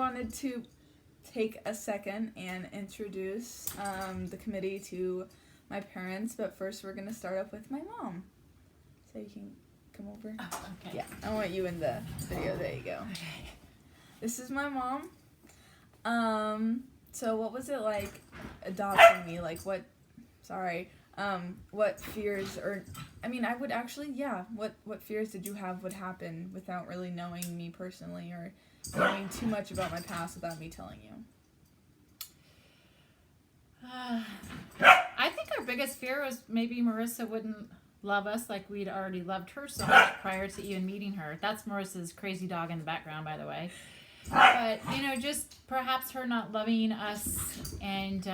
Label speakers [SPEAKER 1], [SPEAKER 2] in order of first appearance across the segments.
[SPEAKER 1] wanted to take a second and introduce the committee to my parents, but first we're going to start off with my mom. So you can come over.
[SPEAKER 2] Oh, okay.
[SPEAKER 1] Yeah, I want you in the video. There you go.
[SPEAKER 2] Okay.
[SPEAKER 1] This is my mom. So what was it like adopting me? Like what fears what fears did you have would happen without really knowing me personally or knowing too much about my past without me telling you?
[SPEAKER 2] I think our biggest fear was maybe Marissa wouldn't love us like we'd already loved her so much prior to even meeting her. That's Marissa's crazy dog in the background, by the way. But, just perhaps her not loving us and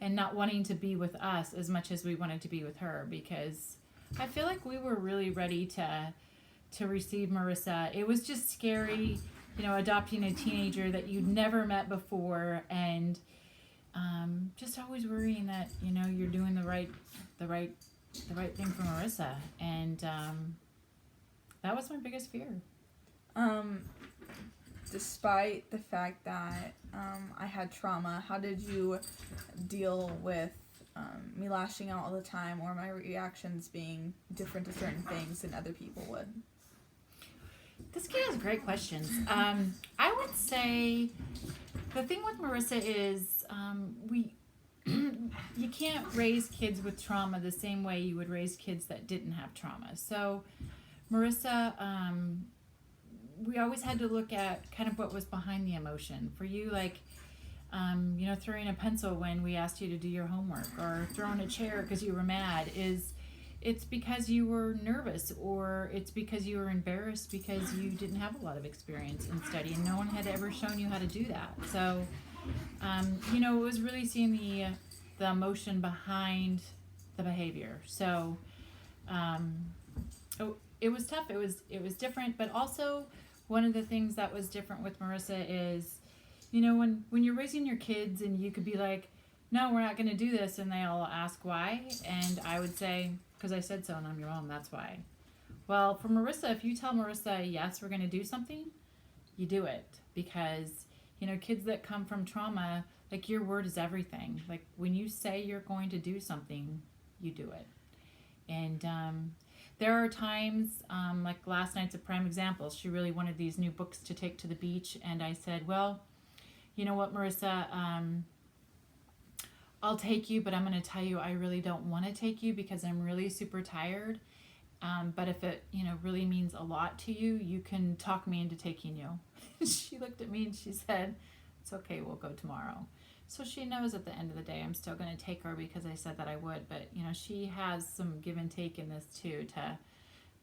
[SPEAKER 2] not wanting to be with us as much as we wanted to be with her, because I feel like we were really ready to receive Marissa. It was just scary, adopting a teenager that you'd never met before, and just always worrying that you're doing the right thing for Marissa, and that was my biggest fear.
[SPEAKER 1] Despite the fact that I had trauma, how did you deal with me lashing out all the time or my reactions being different to certain things than other people would?
[SPEAKER 2] This kid has great questions. I would say the thing with Marissa is you can't raise kids with trauma the same way you would raise kids that didn't have trauma. So Marissa, we always had to look at kind of what was behind the emotion. For you, like, throwing a pencil when we asked you to do your homework, or throwing a chair because you were mad, it's because you were nervous, or it's because you were embarrassed because you didn't have a lot of experience in study and no one had ever shown you how to do that. So, it was really seeing the emotion behind the behavior. So, it was tough. It was different, but also one of the things that was different with Marissa is, when you're raising your kids and you could be like, no, we're not going to do this, and they all ask why, and I would say, because I said so and I'm your mom, that's why. Well, for Marissa, if you tell Marissa, yes, we're going to do something, you do it, because, kids that come from trauma, like, your word is everything. Like, when you say you're going to do something, you do it. And there are times, like last night's a prime example. She really wanted these new books to take to the beach, and I said, well, you know what, Marissa, I'll take you, but I'm going to tell you I really don't want to take you because I'm really super tired. But if it, really means a lot to you, you can talk me into taking you. She looked at me and she said, it's okay, we'll go tomorrow. So she knows at the end of the day I'm still going to take her because I said that I would. But, she has some give and take in this too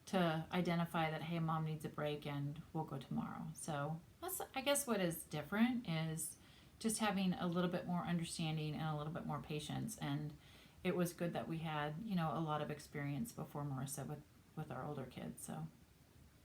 [SPEAKER 2] to identify that, hey, mom needs a break and we'll go tomorrow. So that's, I guess, what is different is just having a little bit more understanding and a little bit more patience. And it was good that we had, a lot of experience before Marissa with our older kids. So